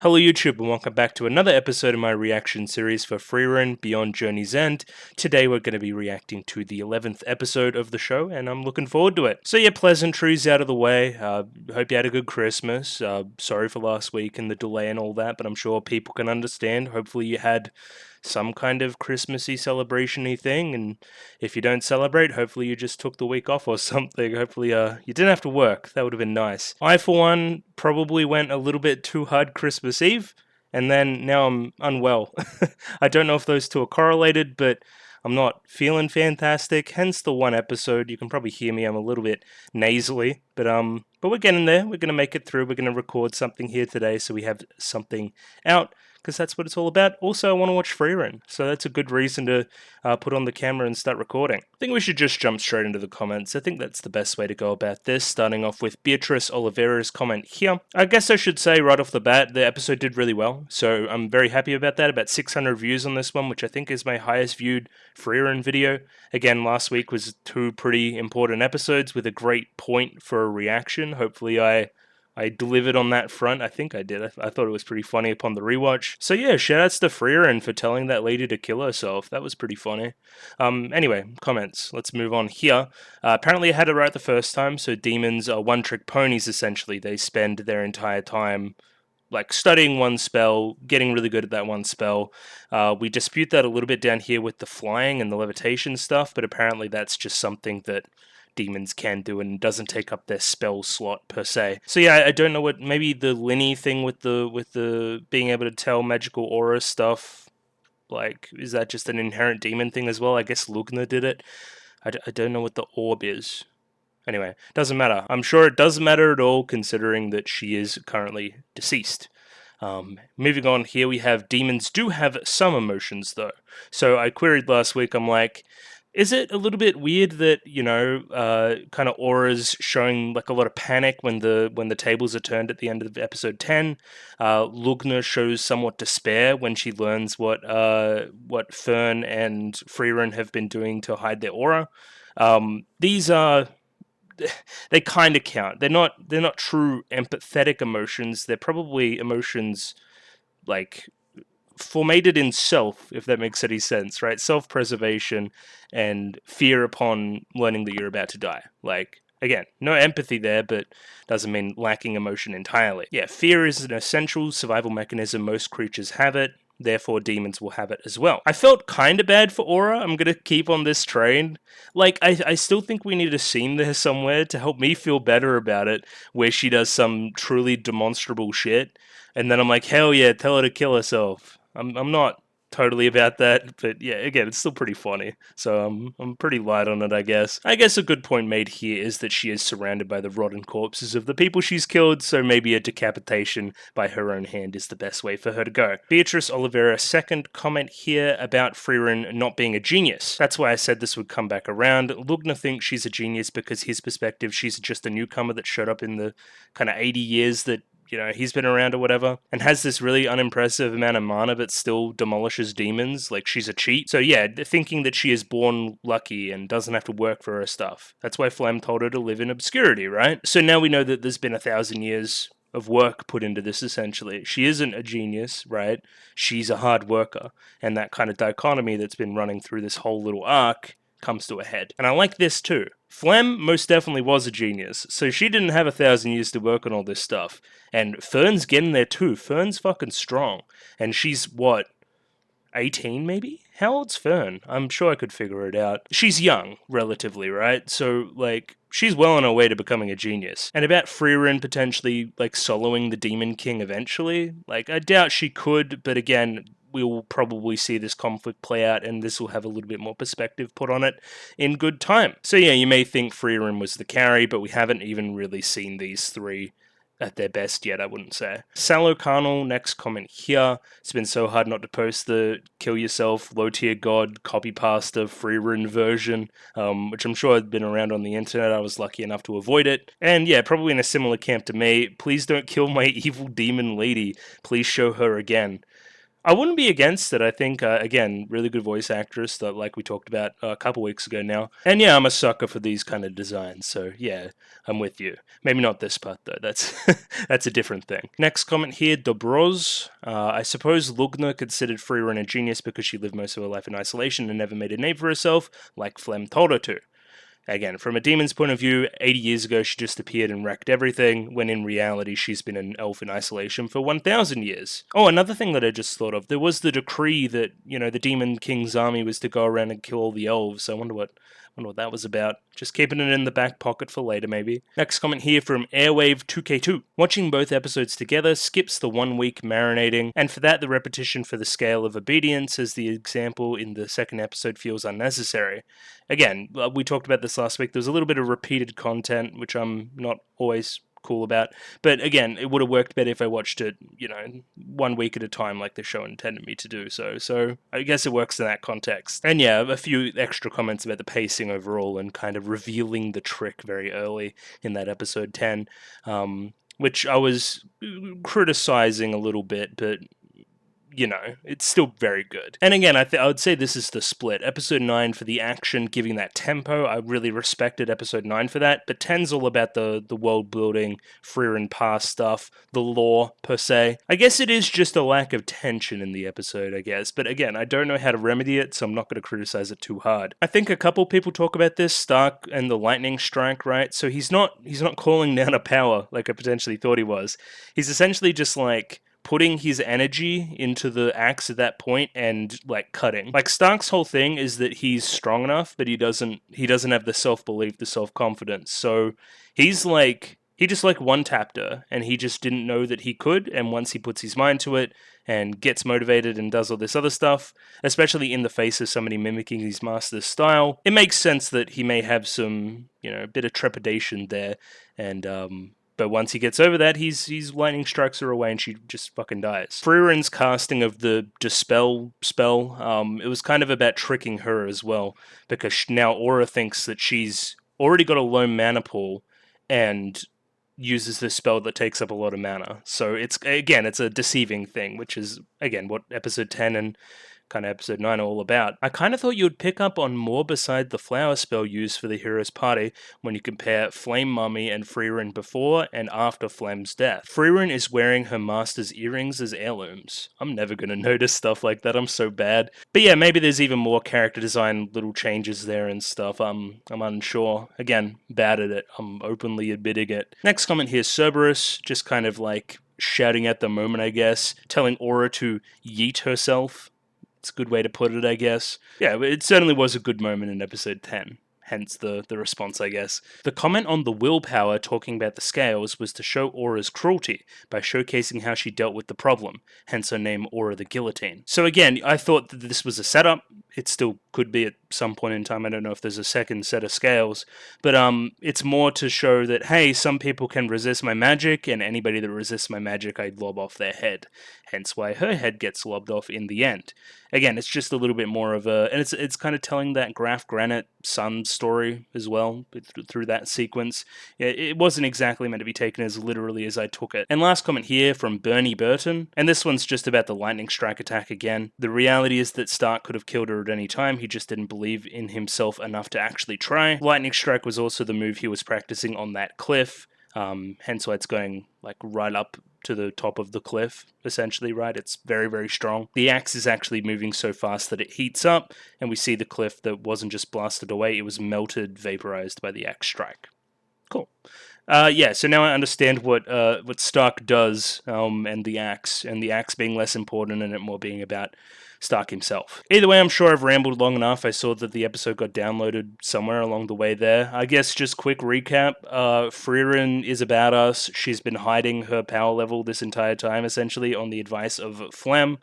Hello YouTube and welcome back to another episode of my reaction series for Frieren Beyond Journey's End. Today we're going to be reacting to the 11th episode of the show and I'm looking forward to it. So yeah, pleasantries out of the way. Hope you had a good Christmas. Sorry for last week and the delay and all that, but I'm sure people can understand. Hopefully you had some kind of Christmassy celebration-y thing, and if you don't celebrate, hopefully you just took the week off or something. Hopefully you didn't have to work. That would have been nice. I, for one, probably went a little bit too hard Christmas Eve, and then now I'm unwell. I don't know if those two are correlated, but I'm not feeling fantastic, hence the one episode. You can probably hear me, I'm a little bit nasally, but we're getting there. We're going to make it through. We're going to record something here today so we have something out, because that's what it's all about. Also, I want to watch Frieren, so that's a good reason to put on the camera and start recording. I think we should just jump straight into the comments. I think that's the best way to go about this, starting off with Beatrice Oliveira's comment here. I guess I should say right off the bat, the episode did really well, so I'm very happy about that. About 600 views on this one, which I think is my highest viewed Frieren video. Again, last week was two pretty important episodes with a great point for a reaction. Hopefully I delivered on that front. I think I did. I thought it was pretty funny upon the rewatch. So yeah, shoutouts to Frieren for telling that lady to kill herself. That was pretty funny. Anyway, comments. Let's move on here. Apparently I had it right the first time. So demons are one-trick ponies, essentially. They spend their entire time like studying one spell, getting really good at that one spell. We dispute that a little bit down here with the flying and the levitation stuff, but apparently that's just something that demons can do and doesn't take up their spell slot per se. So yeah, I don't know what, maybe the Linny thing with the being able to tell magical aura stuff, like, is that just an inherent demon thing as well? I guess Lugna did it. I don't know what the orb is. Anyway, doesn't matter. I'm sure it doesn't matter at all considering that she is currently deceased. Moving on here, we have demons do have some emotions though. So I queried last week, I'm like, is it a little bit weird that, you know, kind of auras showing like a lot of panic when the tables are turned at the end of episode 10? Lugna shows somewhat despair when she learns what Fern and Frieren have been doing to hide their aura. These are, they kind of count. They're not true empathetic emotions. They're probably emotions like formated in self, if that makes any sense, right? Self-preservation and fear upon learning that you're about to die. Like, again, no empathy there, but doesn't mean lacking emotion entirely. Yeah, fear is an essential survival mechanism. Most creatures have it. Therefore, demons will have it as well. I felt kind of bad for Aura. I'm going to keep on this train. Like, I still think we need a scene there somewhere to help me feel better about it, where she does some truly demonstrable shit. And then I'm like, hell yeah, tell her to kill herself. I'm not totally about that, but yeah, again, it's still pretty funny. So I'm pretty light on it, I guess. I guess a good point made here is that she is surrounded by the rotten corpses of the people she's killed, so maybe a decapitation by her own hand is the best way for her to go. Beatrice Oliveira, second comment here about Frieren not being a genius. That's why I said this would come back around. Lugna thinks she's a genius because his perspective, she's just a newcomer that showed up in the kind of 80 years that, you know, he's been around or whatever, and has this really unimpressive amount of mana but still demolishes demons. Like, she's a cheat. So yeah, thinking that she is born lucky and doesn't have to work for her stuff. That's why Flam told her to live in obscurity, right? So now we know that there's been 1,000 years of work put into this, essentially. She isn't a genius, right? She's a hard worker. And that kind of dichotomy that's been running through this whole little arc comes to a head. And I like this too. Phlegm most definitely was a genius, so she didn't have 1,000 years to work on all this stuff. And Fern's getting there too. Fern's fucking strong. And she's, what, 18 maybe? How old's Fern? I'm sure I could figure it out. She's young, relatively, right? So, like, she's well on her way to becoming a genius. And about Frieren potentially, like, soloing the Demon King eventually, like, I doubt she could, but again, we'll probably see this conflict play out and this will have a little bit more perspective put on it in good time. So yeah, you may think Frieren was the carry, but we haven't even really seen these three at their best yet, I wouldn't say. Sallow Carnal, next comment here. It's been so hard not to post the kill yourself, low tier god, copy pasta, Frieren version, which I'm sure had been around on the internet. I was lucky enough to avoid it. And yeah, probably in a similar camp to me. Please don't kill my evil demon lady. Please show her again. I wouldn't be against it. I think, again, really good voice actress that, like we talked about a couple weeks ago now. And yeah, I'm a sucker for these kind of designs. So yeah, I'm with you. Maybe not this part though. That's that's a different thing. Next comment here, Dobroz. I suppose Lugna considered Frieren a genius because she lived most of her life in isolation and never made a name for herself, like Flem told her to. Again, from a demon's point of view, 80 years ago she just appeared and wrecked everything, when in reality she's been an elf in isolation for 1,000 years. Oh, another thing that I just thought of, there was the decree that, the Demon King's army was to go around and kill all the elves. I wonder what that was about. Just keeping it in the back pocket for later, maybe. Next comment here from Airwave2K2. Watching both episodes together skips the 1 week marinating, and for that the repetition for the scale of obedience as the example in the second episode feels unnecessary. Again, we talked about this last week. There's a little bit of repeated content, which I'm not always cool about. But again, it would have worked better if I watched it, 1 week at a time like the show intended me to do. So I guess it works in that context. And yeah, a few extra comments about the pacing overall and kind of revealing the trick very early in that episode 10, which I was criticizing a little bit, but it's still very good. And again, I would say this is the split. Episode 9 for the action, giving that tempo. I really respected episode 9 for that, but 10's all about the world building, Frieren past stuff, the lore, per se. I guess it is just a lack of tension in the episode, I guess. But again, I don't know how to remedy it, so I'm not going to criticize it too hard. I think a couple people talk about this, Stark and the lightning strike, right? So he's not calling down a power like I potentially thought he was. He's essentially just like putting his energy into the axe at that point and like cutting. Like Stark's whole thing is that he's strong enough, but he doesn't have the self-belief, the self-confidence. So he just like one-tapped her, and he just didn't know that he could, and once he puts his mind to it and gets motivated and does all this other stuff, especially in the face of somebody mimicking his master's style, it makes sense that he may have some, bit of trepidation there, and but once he gets over that, he's lightning strikes her away and she just fucking dies. Frieren's casting of the Dispel spell, it was kind of about tricking her as well, because now Aura thinks that she's already got a low mana pool and uses this spell that takes up a lot of mana. So it's a deceiving thing, which is, again, what episode 10 and kind of episode 9 are all about. I kind of thought you would pick up on more beside the flower spell used for the hero's party when you compare Flame Mummy and Frieren before and after Flame's death. Frieren is wearing her master's earrings as heirlooms. I'm never going to notice stuff like that, I'm so bad. But yeah, maybe there's even more character design, little changes there and stuff. I'm unsure. Again, bad at it. I'm openly admitting it. Next comment here, Cerberus, just kind of like shouting at the moment, I guess, telling Aura to yeet herself. It's a good way to put it, I guess. Yeah, it certainly was a good moment in episode 10. Hence the response, I guess. The comment on the willpower talking about the scales was to show Aura's cruelty by showcasing how she dealt with the problem, hence her name Aura the Guillotine. So again, I thought that this was a setup. It still could be at some point in time. I don't know if there's a second set of scales, but it's more to show that, hey, some people can resist my magic, and anybody that resists my magic, I lob off their head. Hence why her head gets lobbed off in the end. Again, it's just a little bit more of a, and it's kind of telling that Graf Granite Sun story as well through that sequence. It wasn't exactly meant to be taken as literally as I took it. And last comment here from Bernie Burton, and this one's just about the lightning strike attack again. The reality is that Stark could have killed her at any time. He just didn't believe in himself enough to actually try. Lightning strike was also the move he was practicing on that cliff. Hence why it's going like right up to the top of the cliff, essentially, right? It's very, very strong. The axe is actually moving so fast that it heats up, and we see the cliff that wasn't just blasted away, it was melted, vaporized by the axe strike. Cool. Yeah, so now I understand what Stark does, and the axe being less important and it more being about Stark himself. Either way, I'm sure I've rambled long enough. I saw that the episode got downloaded somewhere along the way there. I guess just quick recap, Frieren is a badass. She's been hiding her power level this entire time, essentially, on the advice of Flem.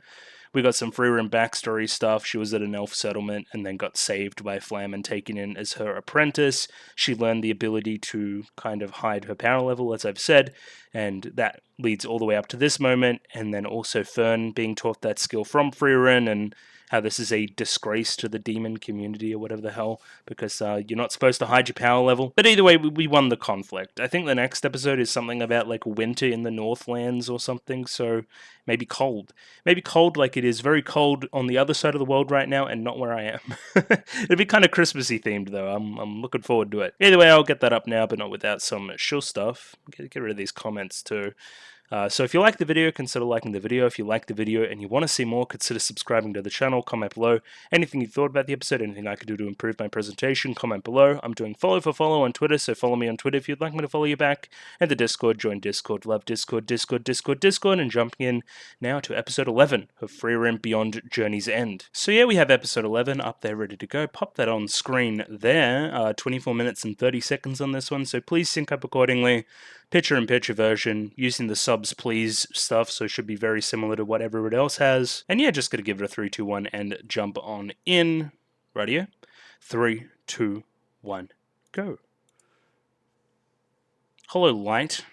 We got some Frieren backstory stuff. She was at an elf settlement and then got saved by Flam and taken in as her apprentice. She learned the ability to kind of hide her power level, as I've said, and that leads all the way up to this moment. And then also Fern being taught that skill from Frieren, and how this is a disgrace to the demon community or whatever the hell, because you're not supposed to hide your power level. But either way, we won the conflict. I think the next episode is something about like winter in the Northlands or something, so maybe cold. Maybe cold like it is very cold on the other side of the world right now and not where I am. It'd be kind of Christmassy themed though. I'm looking forward to it. Either way, I'll get that up now, but not without some sure stuff. Get rid of these comments too. So if you like the video, consider liking the video. If you like the video and you want to see more, consider subscribing to the channel. Comment below anything you thought about the episode, anything I could do to improve my presentation. Comment below. I'm doing follow for follow on Twitter, so follow me on Twitter if you'd like me to follow you back. And the Discord, join Discord, love Discord, and jumping in now to episode 11 of Frieren Beyond Journey's End. So yeah, we have episode 11 up there ready to go. Pop that on screen there. 24 minutes and 30 seconds on this one, so please sync up accordingly. Picture-in-picture version, using the subs please stuff, so it should be very similar to what everyone else has. And yeah, just gonna give it a 3, 2, 1 and jump on in. Right here. 3, 2, 1, go. Hello, Light.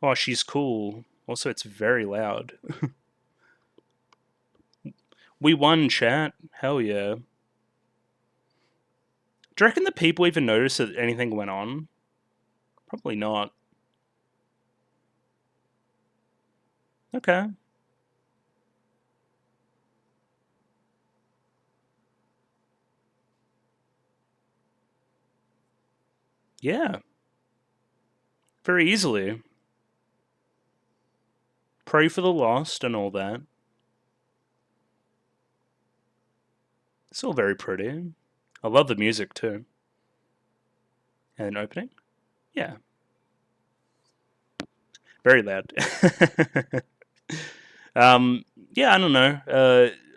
Oh, she's cool. Also, it's very loud. We won, chat. Hell yeah. Do you reckon the people even noticed that anything went on? Probably not. Okay. Yeah. Very easily. Pray for the lost and all that. It's all very pretty. I love the music too. And opening? Yeah. Very loud. Yeah, I don't know.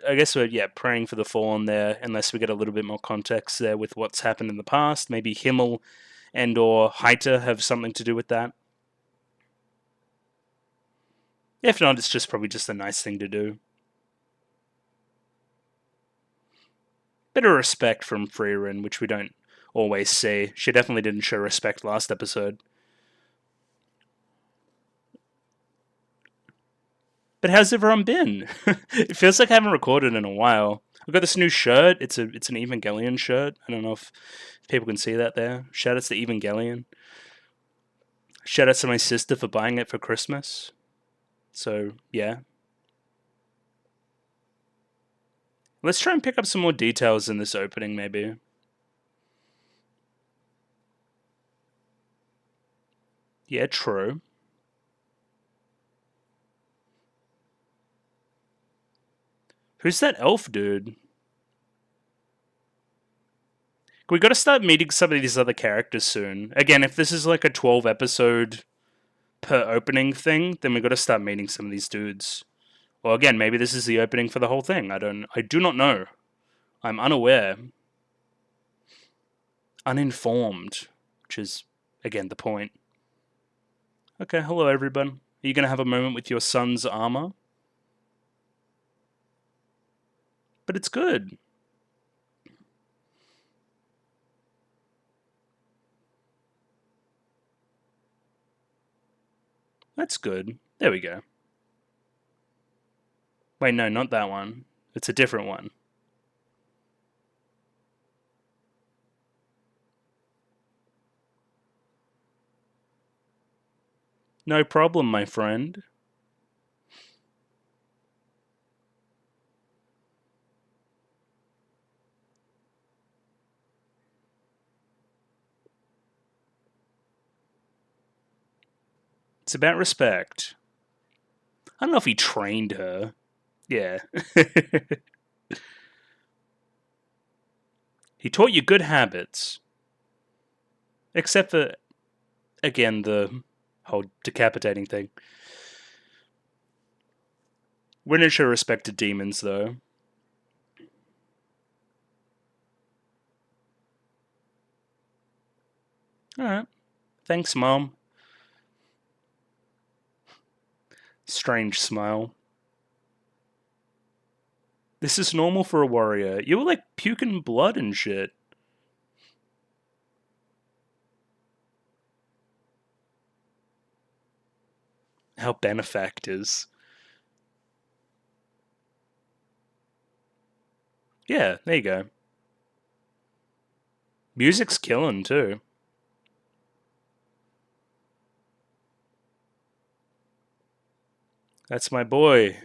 I guess we're praying for the fallen there, unless we get a little bit more context there with what's happened in the past. Maybe Himmel and or Heiter have something to do with that. If not, it's just probably just a nice thing to do. Bit of respect from Frieren, which we don't always see. She definitely didn't show respect last episode. But how's everyone been? It feels like I haven't recorded in a while. I've got this new shirt. It's an Evangelion shirt. I don't know if people can see that there. Shout out to Evangelion. Shout out to my sister for buying it for Christmas. So, yeah. Let's try and pick up some more details in this opening, maybe. Yeah, true. Who's that elf dude? We gotta start meeting some of these other characters soon. Again, if this is like a 12 episode per opening thing, then we gotta start meeting some of these dudes. Well, again, maybe this is the opening for the whole thing. I do not know. I'm unaware. Uninformed, which is, again, the point. Okay, hello everyone. Are you gonna have a moment with your son's armor? But it's good. That's good. There we go. Wait, no, not that one. It's a different one. No problem, my friend. It's about respect. I don't know if he trained her. Yeah. He taught you good habits. Except for, again, the whole decapitating thing. We're gonna show respect to demons, though. Alright. Thanks, Mom. Strange smile. This is normal for a warrior. You were like puking blood and shit. How benefactors. Yeah, there you go. Music's killing too. That's my boy.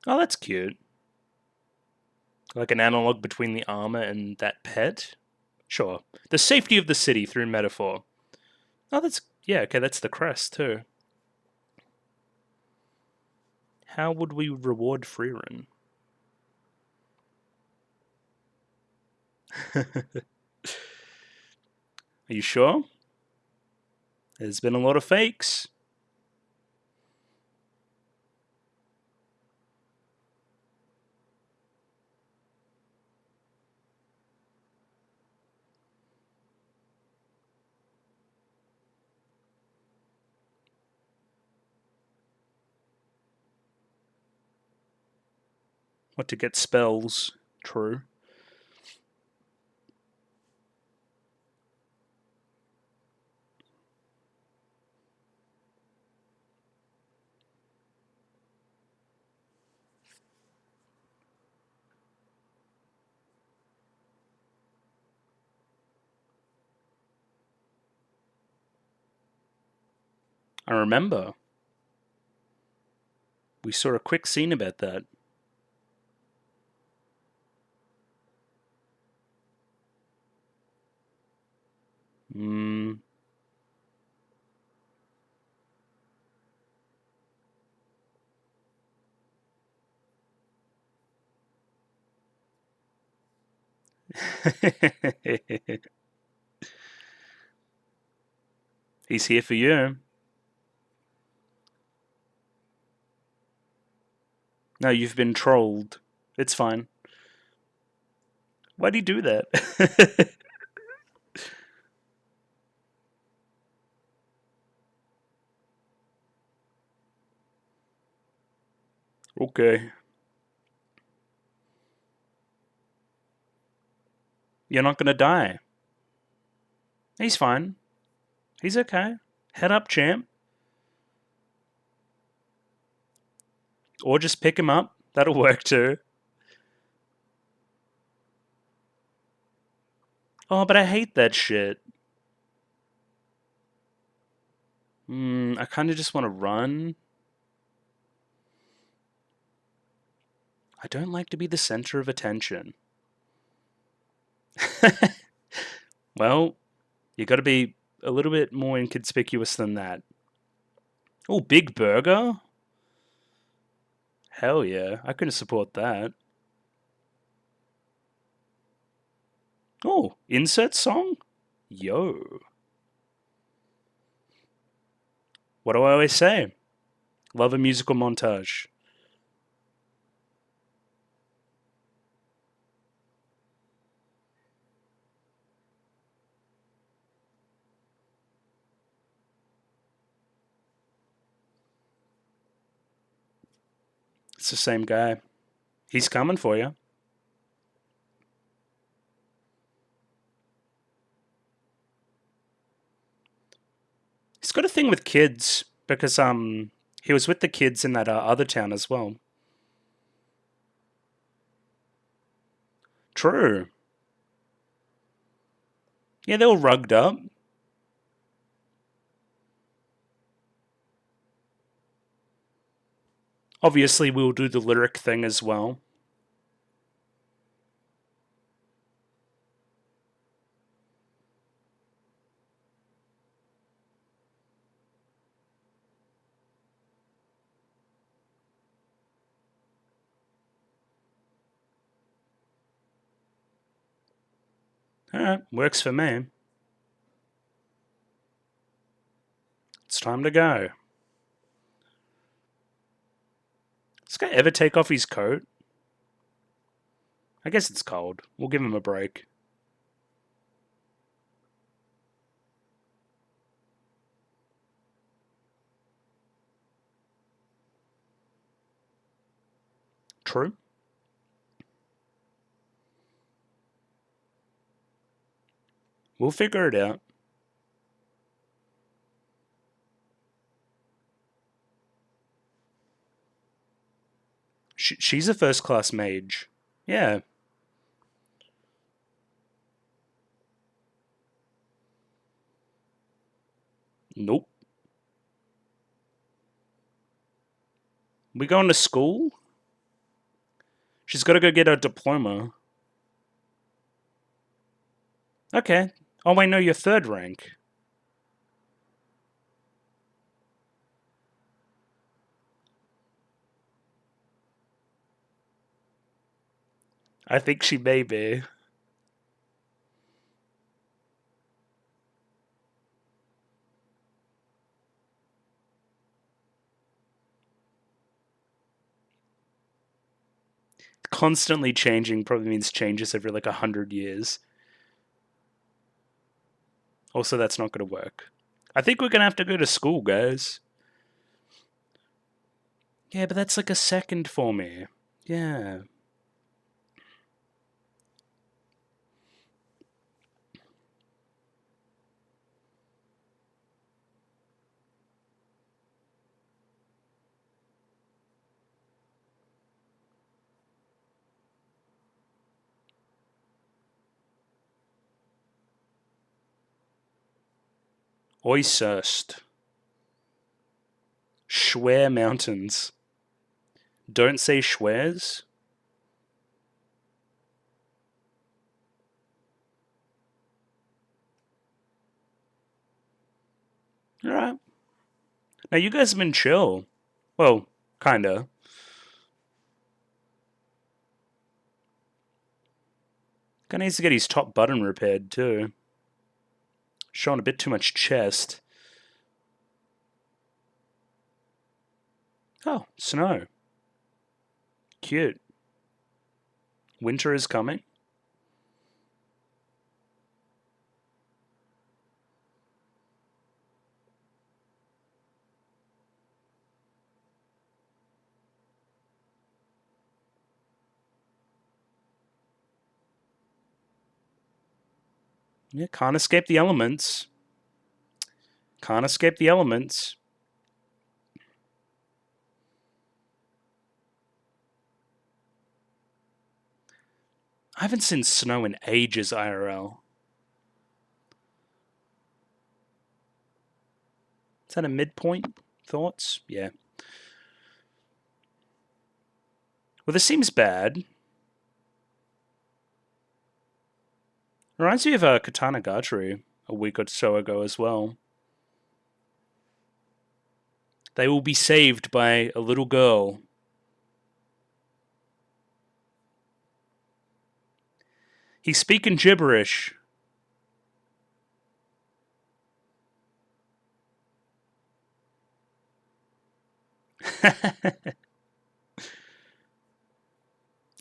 Oh, that's cute. Like an analog between the armor and that pet? Sure. The safety of the city through metaphor. Oh, that's... Yeah, okay, that's the crest too. How would we reward Frieren? Are you sure? There's been a lot of fakes. What, to get spells? True. I remember. We saw a quick scene about that. Hmm. He's here for you. No, you've been trolled. It's fine. Why'd he do that? Okay. You're not gonna die. He's fine. He's okay. Head up, champ. Or just pick him up. That'll work too. Oh, but I hate that shit. I kind of just want to run. I don't like to be the center of attention. Well, you gotta be a little bit more inconspicuous than that. Oh, big burger? Hell yeah, I can support that. Oh, insert song? Yo. What do I always say? Love a musical montage. It's the same guy. He's coming for you. He's got a thing with kids because he was with the kids in that other town as well. True. Yeah, they're all rugged up. Obviously, we'll do the lyric thing as well. Alright, works for me. It's time to go. This guy ever take off his coat? I guess it's cold. We'll give him a break. True. We'll figure it out. She's a first-class mage. Yeah. Nope. We going to school? She's got to go get her diploma. Okay. Oh, wait, no, you're third rank. I think she may be. Constantly changing probably means changes every like 100 years. Also, that's not going to work. I think we're going to have to go to school, guys. Yeah, but that's like a second for me. Yeah. AEST. Schwer Mountains. Don't say Schwers. Alright. Now, you guys have been chill. Well, kinda. Guy needs to get his top button repaired, too. Showing a bit too much chest. Oh, snow. Cute. Winter is coming. Yeah, can't escape the elements. Can't escape the elements. I haven't seen snow in ages, IRL. Is that a midpoint? Thoughts? Yeah. Well, this seems bad. Reminds me of Katanagatari a week or so ago as well. They will be saved by a little girl. He's speaking gibberish. I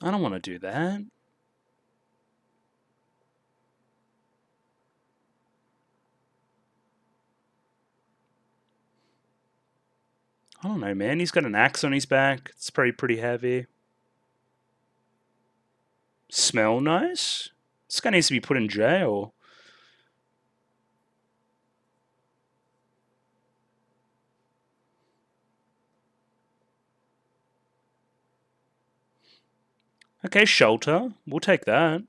don't want to do that. I don't know, man. He's got an axe on his back. It's pretty heavy. Smell nice? This guy needs to be put in jail. Okay, shelter. We'll take that.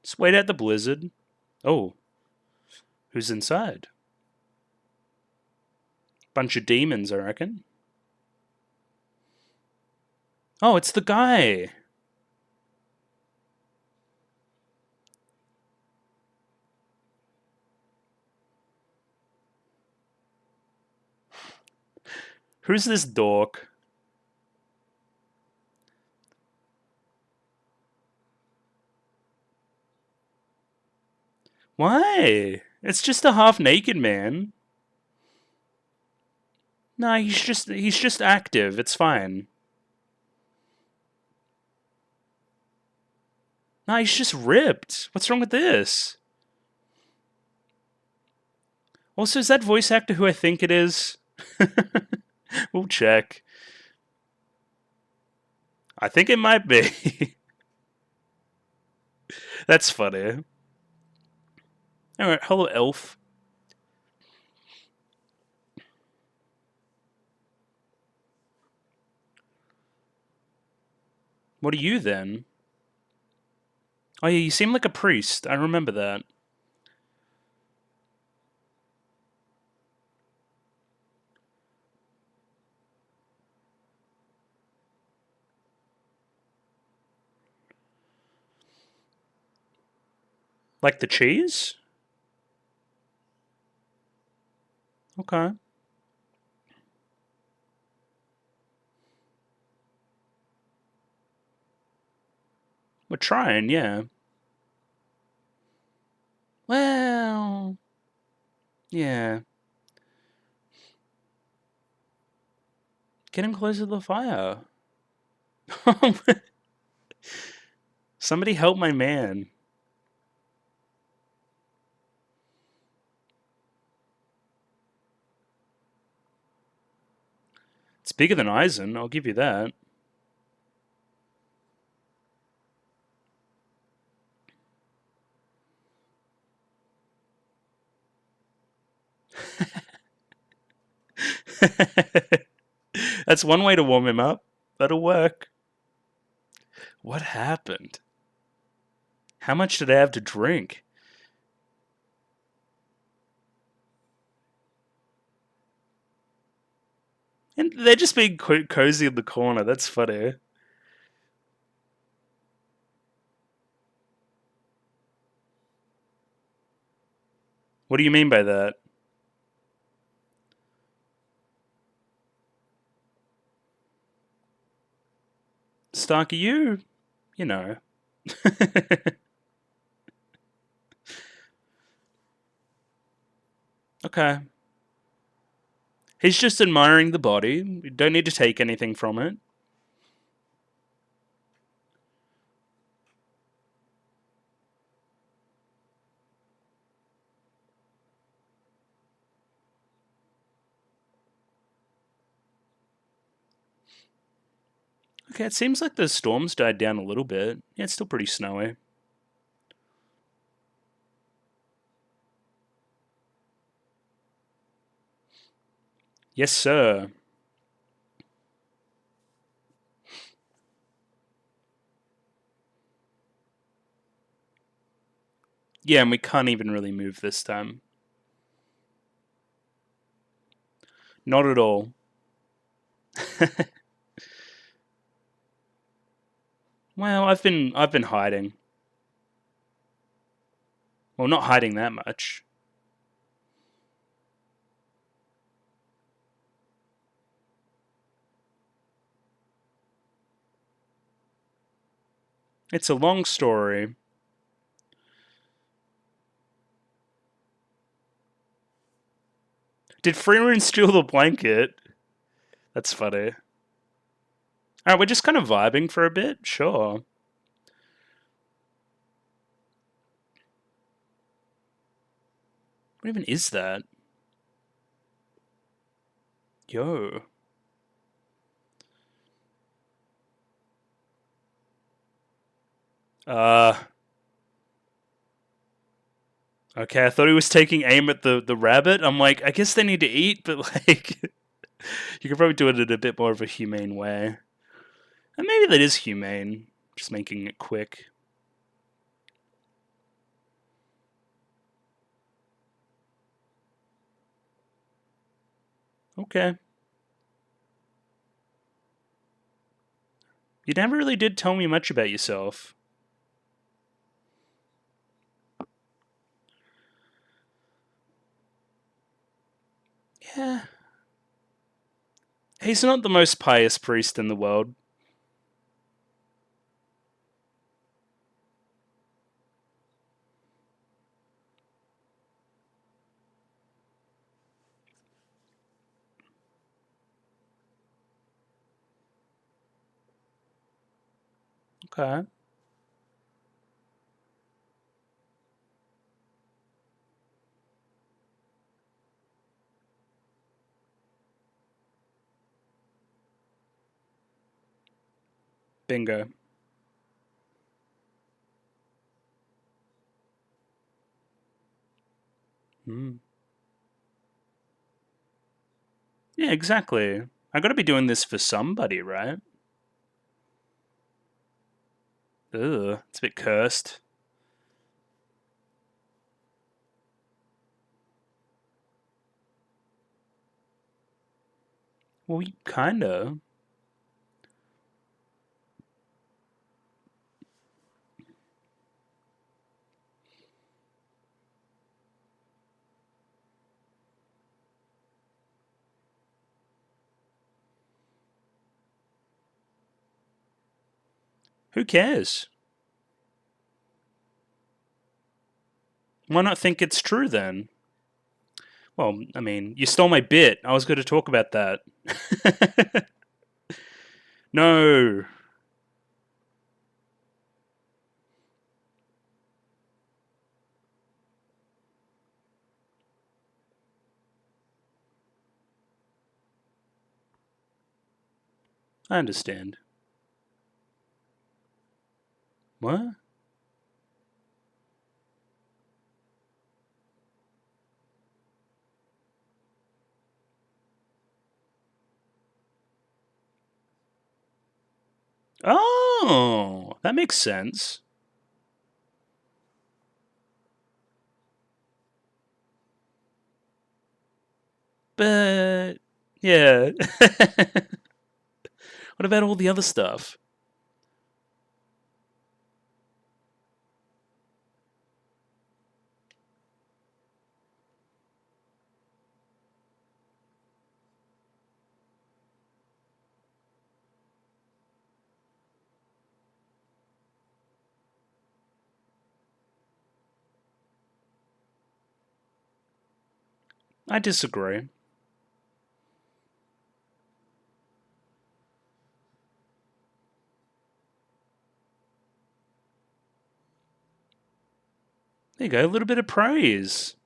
Just wait out the blizzard. Oh. Who's inside? Bunch of demons, I reckon. Oh, it's the guy. Who's this dork? Why? It's just a half-naked man. Nah, he's just active. It's fine. Nah, he's just ripped. What's wrong with this? Also, is that voice actor who I think it is? We'll check. I think it might be. That's funny. Alright, hello, elf. What are you then? Oh yeah, you seem like a priest. I remember that. Like the cheese? Okay. We're trying, yeah. Well, yeah. Getting closer to the fire. Somebody help my man. It's bigger than Eisen, I'll give you that. That's one way to warm him up. That'll work. What happened? How much did I have to drink? And they're just being cozy in the corner. That's funny. What do you mean by that? Stark, you know. Okay. He's just admiring the body. You don't need to take anything from it. Okay, it seems like the storm's died down a little bit. Yeah, it's still pretty snowy. Yes, sir. Yeah, and we can't even really move this time. Not at all. Well, I've been hiding. Well, not hiding that much. It's a long story. Did Frieren steal the blanket? That's funny. Alright, we're just kind of vibing for a bit? Sure. What even is that? Yo. Uh. Okay, I thought he was taking aim at the rabbit. I'm like, I guess they need to eat, but like, you could probably do it in a bit more of a humane way. And maybe that is humane, just making it quick. Okay. You never really did tell me much about yourself. Yeah. He's not the most pious priest in the world. Okay. Bingo. Yeah, exactly. I gotta be doing this for somebody, right? Ugh, it's a bit cursed. Well, kinda. Who cares? Why not think it's true then? Well, I mean, you stole my bit. I was going to talk about that. No. I understand. What? Oh, that makes sense. But, yeah. What about all the other stuff? I disagree. There you go, a little bit of praise.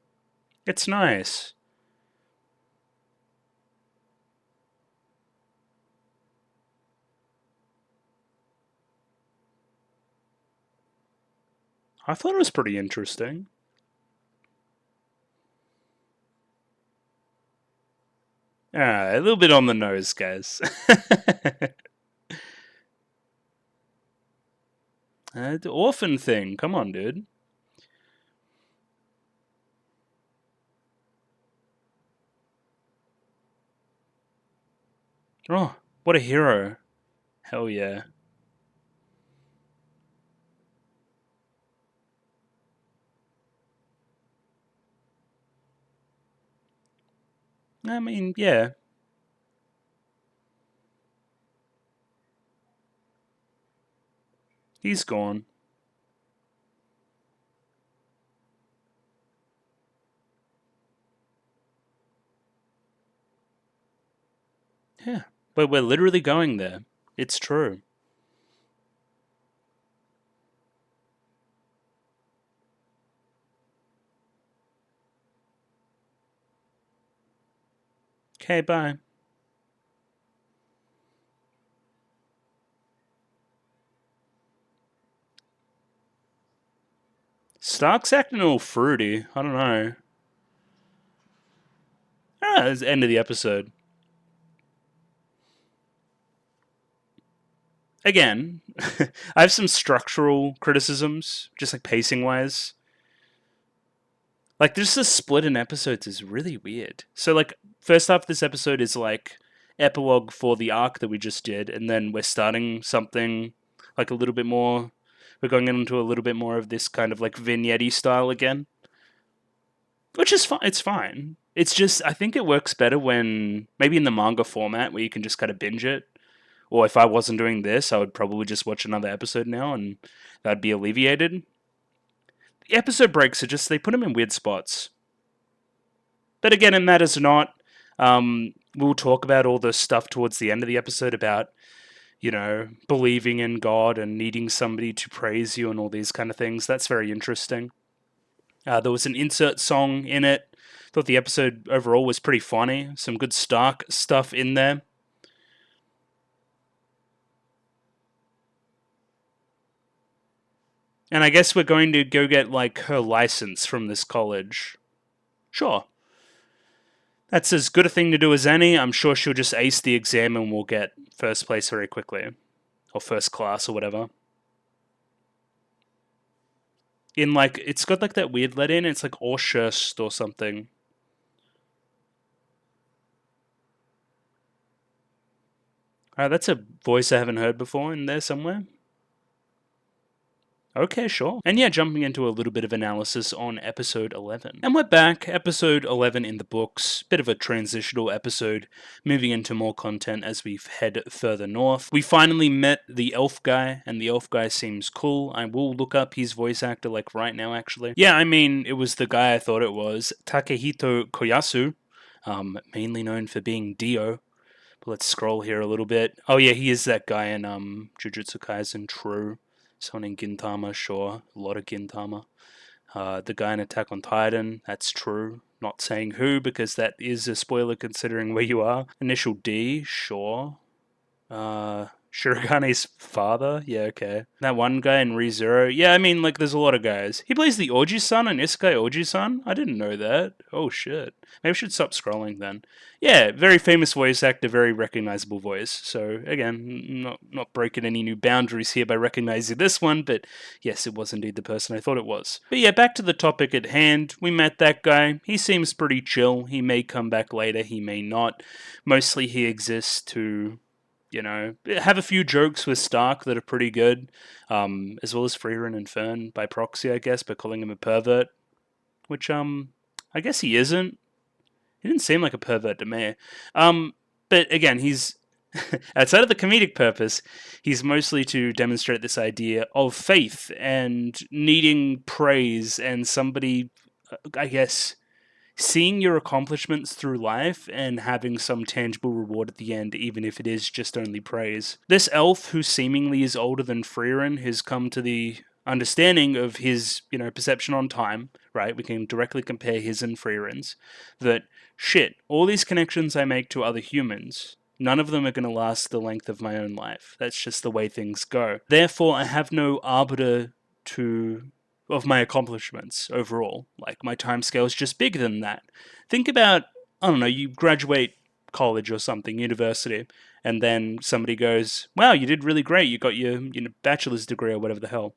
It's nice. I thought it was pretty interesting. A little bit on the nose, guys. The orphan thing. Come on, dude. Oh, what a hero. Hell yeah. I mean, yeah. He's gone. Yeah. But we're literally going there. It's true. Okay, bye. Stark's acting all fruity. I don't know. It's the end of the episode. Again, I have some structural criticisms, just like pacing wise. Like, just the split in episodes is really weird. So, like, first half of this episode is like epilogue for the arc that we just did, and then we're starting something like a little bit more. We're going into a little bit more of this kind of like vignette style again, which is fine. It's fine. It's just I think it works better when maybe in the manga format where you can just kind of binge it. Or if I wasn't doing this, I would probably just watch another episode now, and that'd be alleviated. The episode breaks are just they put them in weird spots. But again, it matters not. We'll talk about all the stuff towards the end of the episode about, believing in God and needing somebody to praise you and all these kind of things. That's very interesting. There was an insert song in it. Thought the episode overall was pretty funny. Some good Stark stuff in there. And I guess we're going to go get like her license from this college Sure. That's as good a thing to do as any. I'm sure she'll just ace the exam and we'll get first place very quickly. Or first class or whatever. In like, it's got like that weird let in. It's like Orshurst or something. Alright, that's a voice I haven't heard before in there somewhere. Okay, sure. And yeah, jumping into a little bit of analysis on episode 11. And we're back, episode 11 in the books. Bit of a transitional episode, moving into more content as we head further north. We finally met the elf guy, and the elf guy seems cool. I will look up his voice actor, like, right now, actually. Yeah, I mean, it was the guy I thought it was. Takehito Koyasu, mainly known for being Dio. But let's scroll here a little bit. Oh yeah, he is that guy in Jujutsu Kaisen, true. Someone in Gintama, sure. A lot of Gintama. The guy in Attack on Titan, that's true. Not saying who, because that is a spoiler considering where you are. Initial D, sure. Shiragane's father? Yeah, okay. That one guy in ReZero? Yeah, I mean, like, there's a lot of guys. He plays the Oji-san in Isekai Oji-san? I didn't know that. Oh, shit. Maybe I should stop scrolling then. Yeah, very famous voice actor, very recognizable voice. So, again, not breaking any new boundaries here by recognizing this one, but yes, it was indeed the person I thought it was. But yeah, back to the topic at hand. We met that guy. He seems pretty chill. He may come back later, he may not. Mostly he exists to, you know, have a few jokes with Stark that are pretty good, as well as Frieren and Fern by proxy, I guess, by calling him a pervert, which, I guess he isn't. He didn't seem like a pervert to me. But again, he's, outside of the comedic purpose, he's mostly to demonstrate this idea of faith and needing praise and somebody, I guess, seeing your accomplishments through life and having some tangible reward at the end, even if it is just only praise. This elf, who seemingly is older than Frieren, has come to the understanding of his, you know, perception on time, right? We can directly compare his and Frieren's, that, shit, all these connections I make to other humans, none of them are going to last the length of my own life. That's just the way things go. Therefore, I have no arbiter of my accomplishments overall. Like, my timescale is just bigger than that. Think about, I don't know, you graduate college or something, university, and then somebody goes, wow, you did really great, you got your bachelor's degree or whatever the hell.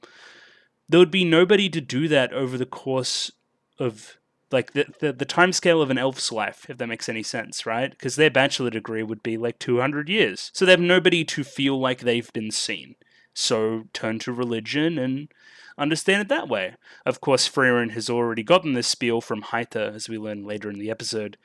There would be nobody to do that over the course of, like, the timescale of an elf's life, if that makes any sense, right? Because their bachelor degree would be like 200 years. So they have nobody to feel like they've been seen. So turn to religion and understand it that way. Of course, Frieren has already gotten this spiel from Haita, as we learn later in the episode.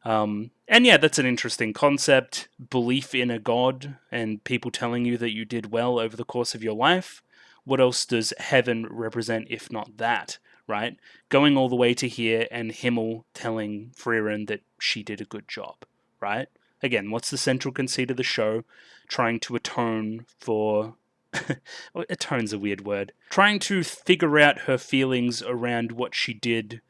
And yeah, that's an interesting concept. Belief in a god and people telling you that you did well over the course of your life. What else does heaven represent if not that, right? Going all the way to here and Himmel telling Frieren that she did a good job, right? Again, what's the central conceit of the show? Trying to atone for... atone's a weird word. Trying to figure out her feelings around what she did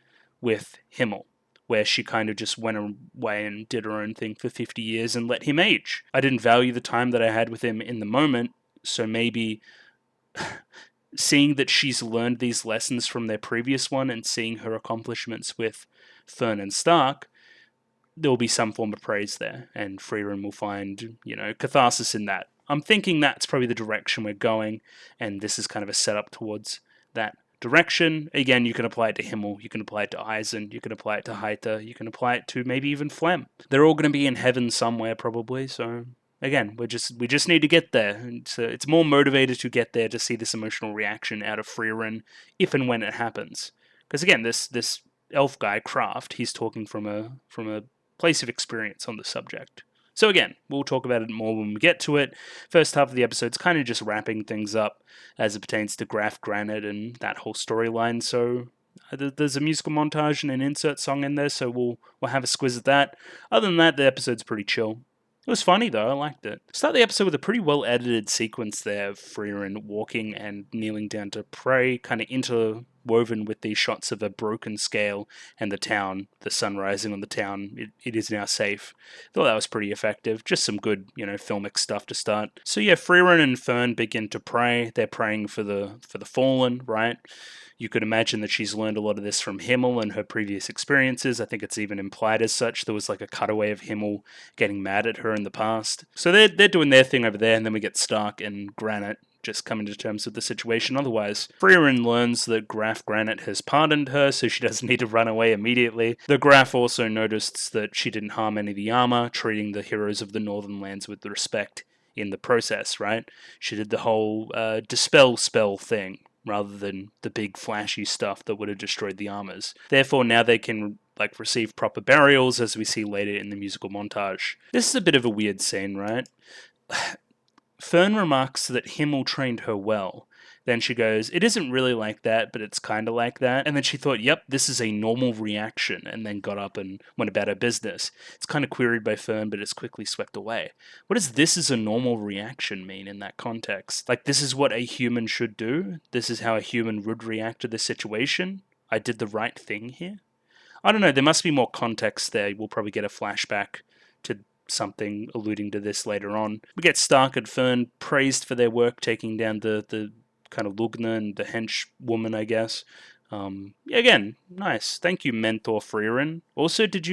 with Himmel, where she kind of just went away and did her own thing for 50 years and let him age. I didn't value the time that I had with him in the moment, so maybe seeing that she's learned these lessons from their previous one and seeing her accomplishments with Fern and Stark, there will be some form of praise there, and Frieren will find, catharsis in that. I'm thinking that's probably the direction we're going, and this is kind of a setup towards that direction. Again, you can apply it to Himmel, you can apply it to Eisen, you can apply it to Haita, you can apply it to maybe even Flem. They're all going to be in heaven somewhere, probably, so again, we just need to get there. It's more motivated to get there to see this emotional reaction out of Frieren if and when it happens. Because again, this elf guy, Kraft, he's talking from a place of experience on the subject. So again, we'll talk about it more when we get to it. First half of the episode's kind of just wrapping things up as it pertains to Graf Granite and that whole storyline. So there's a musical montage and an insert song in there, so we'll have a squiz at that. Other than that, the episode's pretty chill. It was funny though, I liked it. Start the episode with a pretty well edited sequence there of Frieren walking and kneeling down to pray, kind of woven with these shots of a broken scale and the town, the sun rising on the town. It is now safe. Thought that was pretty effective. Just some good, filmic stuff to start. So yeah, Frieren and Fern begin to pray. They're praying for the fallen, right? You could imagine that she's learned a lot of this from Himmel and her previous experiences. I think it's even implied as such. There was like a cutaway of Himmel getting mad at her in the past. So they're doing their thing over there, and then we get Stark and Granite just coming to terms with the situation. Otherwise, Frieren learns that Graf Granite has pardoned her, so she doesn't need to run away immediately. The Graf also noticed that she didn't harm any of the armor, treating the heroes of the Northern Lands with respect in the process, right? She did the whole dispel spell thing, rather than the big flashy stuff that would have destroyed the armors. Therefore, now they can receive proper burials, as we see later in the musical montage. This is a bit of a weird scene, right? Fern remarks that Himmel trained her well. Then she goes, it isn't really like that, but it's kind of like that. And then she thought, yep, this is a normal reaction, and then got up and went about her business. It's kind of queried by Fern, but it's quickly swept away. What does this is a normal reaction mean in that context? This is what a human should do? This is how a human would react to this situation? I did the right thing here? I don't know, there must be more context there. We'll probably get a flashback to something alluding to this later on. We get Stark and Fern praised for their work taking down the kind of Lugna and the hench woman, I guess. Again, nice. Thank you, Mentor Frieren. Also, does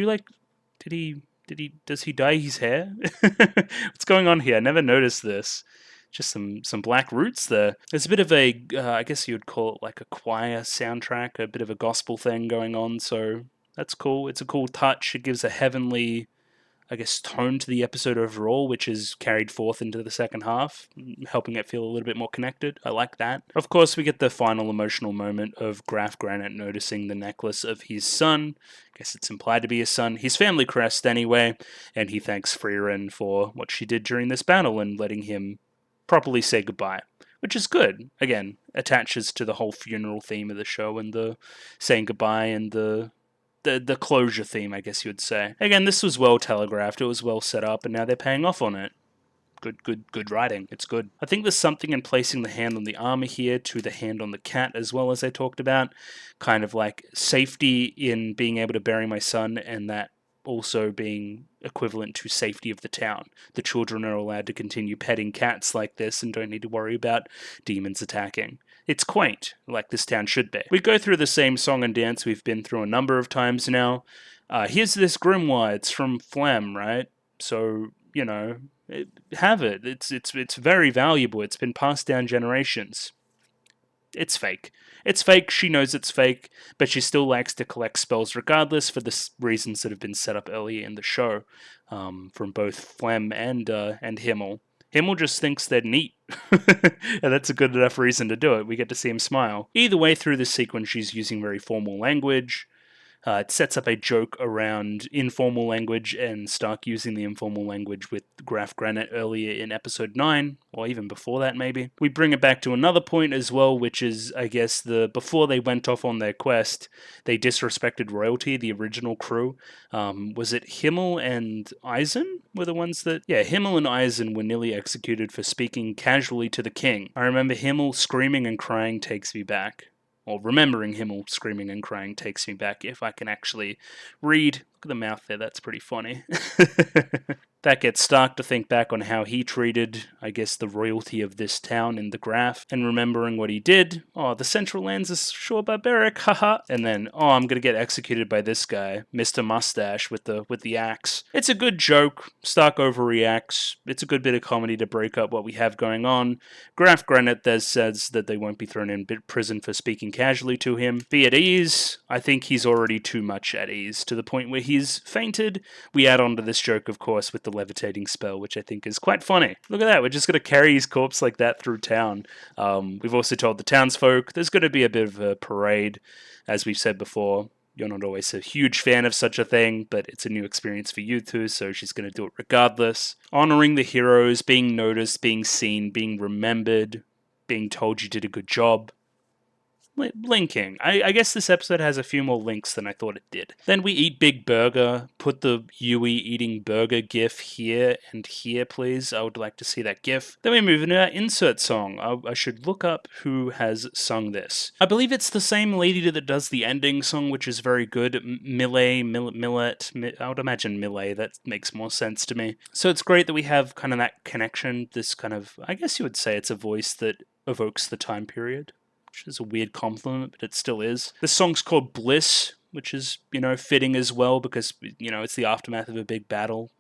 he dye his hair? What's going on here? I never noticed this. Just some black roots there. There's a bit of a, I guess you would call it like a choir soundtrack, a bit of a gospel thing going on, so that's cool. It's a cool touch. It gives a heavenly, I guess, tone to the episode overall, which is carried forth into the second half, helping it feel a little bit more connected. I like that. Of course, we get the final emotional moment of Graf Granite noticing the necklace of his son. I guess it's implied to be his son. His family crest, anyway, and he thanks Frieren for what she did during this battle and letting him properly say goodbye, which is good. Again, attaches to the whole funeral theme of the show and the saying goodbye and the closure theme, I guess you would say. Again, this was well telegraphed, it was well set up, and now they're paying off on it. Good writing. It's good. I think there's something in placing the hand on the armor here to the hand on the cat as well, as I talked about. Kind of like safety in being able to bury my son, and that also being equivalent to safety of the town. The children are allowed to continue petting cats like this and don't need to worry about demons attacking. It's quaint, like this town should be. We go through the same song and dance we've been through a number of times now. Here's this grimoire. It's from Phlegm, right? So, have it. It's very valuable. It's been passed down generations. It's fake. It's fake, she knows it's fake, but she still likes to collect spells regardless for the reasons that have been set up earlier in the show, from both Phlegm and Himmel. Himmel just thinks they're neat, and that's a good enough reason to do it. We get to see him smile. Either way, through this sequence, she's using very formal language. It sets up a joke around informal language and Stark using the informal language with Graf Granite earlier in episode 9, or even before that maybe. We bring it back to another point as well, which is, I guess, before they went off on their quest, they disrespected royalty, the original crew. Was it Himmel and Eisen were the ones that... Yeah, Himmel and Eisen were nearly executed for speaking casually to the king. I remember Himmel screaming and crying takes me back. Or remembering Himmel screaming and crying takes me back, if I can actually read. Look at the mouth there, that's pretty funny. That gets Stark to think back on how he treated, I guess, the royalty of this town in the graph, and remembering what he did. Oh, the Central Lands is sure barbaric, haha. And then, oh, I'm gonna get executed by this guy, Mr. Mustache, with the axe. It's a good joke. Stark overreacts. It's a good bit of comedy to break up what we have going on. Graf Granite says that they won't be thrown in prison for speaking casually to him. Be at ease. I think he's already too much at ease, to the point where he's fainted. We add on to this joke, of course, with the levitating spell, which I think is quite funny. Look at that, we're just going to carry his corpse like that through town. We've also told the townsfolk there's going to be a bit of a parade. As we've said before, you're not always a huge fan of such a thing, but it's a new experience for you two, so she's going to do it regardless. Honoring the heroes, being noticed, being seen, being remembered, being told you did a good job. linking. I guess this episode has a few more links than I thought it did. Then we eat Big Burger. Put the Yui eating burger gif here and here, please. I would like to see that gif. Then we move into our insert song. I should look up who has sung this. I believe it's the same lady that does the ending song, which is very good. Millet. I would imagine Millet. That makes more sense to me. So it's great that we have kind of that connection. This kind of, I guess you would say it's a voice that evokes the time period, which is a weird compliment, but it still is. This song's called Bliss, which is, fitting as well because, it's the aftermath of a big battle.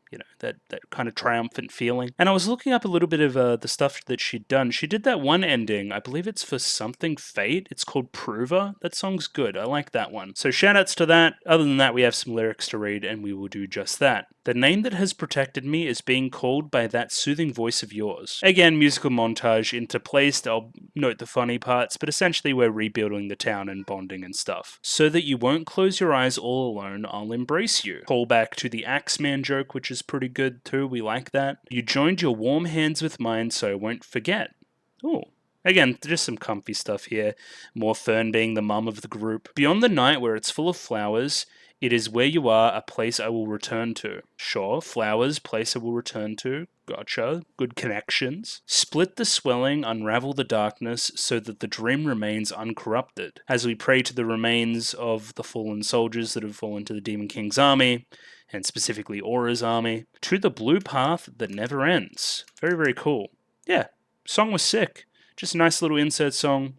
That kind of triumphant feeling. And I was looking up a little bit of the stuff that she'd done. She did that one ending. I believe it's for Something Fate. It's called Prover. That song's good. I like that one. So shoutouts to that. Other than that, we have some lyrics to read, and we will do just that. The name that has protected me is being called by that soothing voice of yours. Again, musical montage interplaced. I'll note the funny parts, but essentially we're rebuilding the town and bonding and stuff. So that you won't close your eyes all alone, I'll embrace you. Call back to the Axeman joke, which is pretty good too. We like that. You joined your warm hands with mine, so I won't forget. Ooh. Again, just some comfy stuff here. More Fern being the mum of the group. Beyond the night where it's full of flowers, it is where you are, a place I will return to. Sure, flowers, place I will return to. Gotcha. Good connections. Split the swelling, unravel the darkness, so that the dream remains uncorrupted. As we pray to the remains of the fallen soldiers that have fallen to the Demon King's army, and specifically Aura's army, to the blue path that never ends. Very, very cool. Yeah, song was sick. Just a nice little insert song.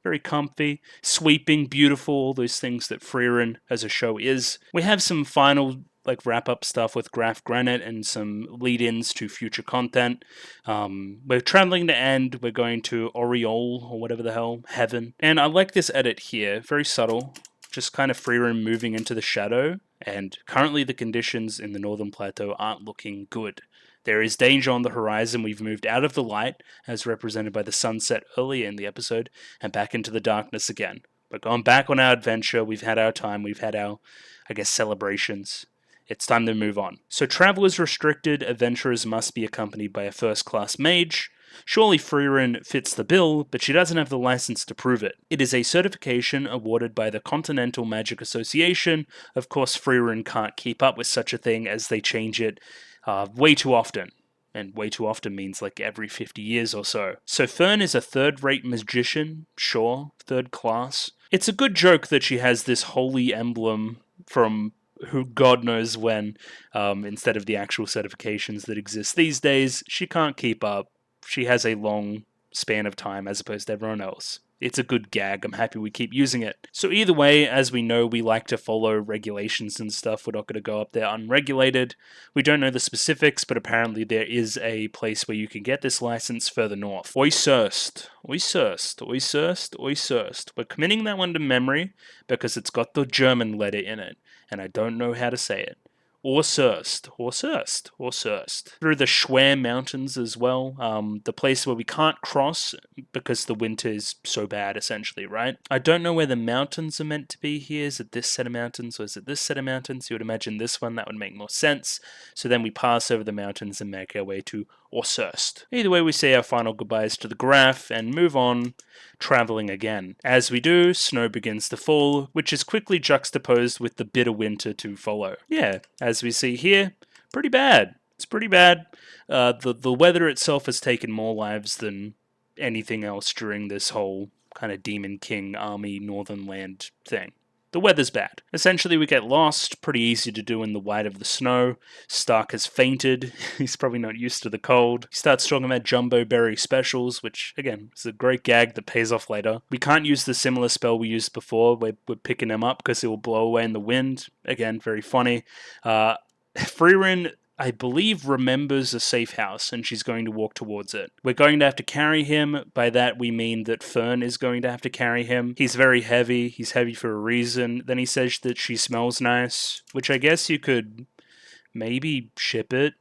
Very comfy, sweeping, beautiful, all those things that Frieren as a show is. We have some final wrap-up stuff with Graf Granite and some lead-ins to future content. We're traveling to end. We're going to Oriole, or whatever the hell, Heaven. And I like this edit here. Very subtle. Just kind of Frieren moving into the shadow. And currently the conditions in the Northern Plateau aren't looking good. There is danger on the horizon. We've moved out of the light, as represented by the sunset earlier in the episode, and back into the darkness again. We're going back on our adventure. We've had our time. We've had our, celebrations. It's time to move on. So travel is restricted. Adventurers must be accompanied by a first-class mage. Surely Frieren fits the bill, but she doesn't have the license to prove it. It is a certification awarded by the Continental Magic Association. Of course, Frieren can't keep up with such a thing as they change it way too often. And way too often means every 50 years or so. So Fern is a third-rate magician, sure, third class. It's a good joke that she has this holy emblem from who God knows when, instead of the actual certifications that exist these days. She can't keep up. She has a long span of time as opposed to everyone else. It's a good gag. I'm happy we keep using it. So either way, as we know, we like to follow regulations and stuff. We're not going to go up there unregulated. We don't know the specifics, but apparently there is a place where you can get this license further north. Oysirst. We're committing that one to memory because it's got the German letter in it, and I don't know how to say it. Oysirst. Through the Schwer Mountains as well, the place where we can't cross because the winter is so bad, essentially, right? I don't know where the mountains are meant to be here. Is it this set of mountains or is it this set of mountains? You would imagine this one, that would make more sense. So then we pass over the mountains and make our way to Oysirst. Either way, we say our final goodbyes to the Graf and move on, traveling again. As we do, snow begins to fall, which is quickly juxtaposed with the bitter winter to follow. Yeah, as we see here, pretty bad. It's pretty bad. The weather itself has taken more lives than anything else during this whole kind of Demon King army northern land thing. The weather's bad. Essentially, we get lost, pretty easy to do in the white of the snow. Stark has fainted. He's probably not used to the cold. He starts talking about Jumbo Berry specials, which, again, is a great gag that pays off later. We can't use the similar spell we used before. We're picking him up because it will blow away in the wind. Again, very funny. Frieren, I believe, remembers a safe house, and she's going to walk towards it. We're going to have to carry him. By that, we mean that Fern is going to have to carry him. He's very heavy. He's heavy for a reason. Then he says that she smells nice, which I guess you could maybe ship it.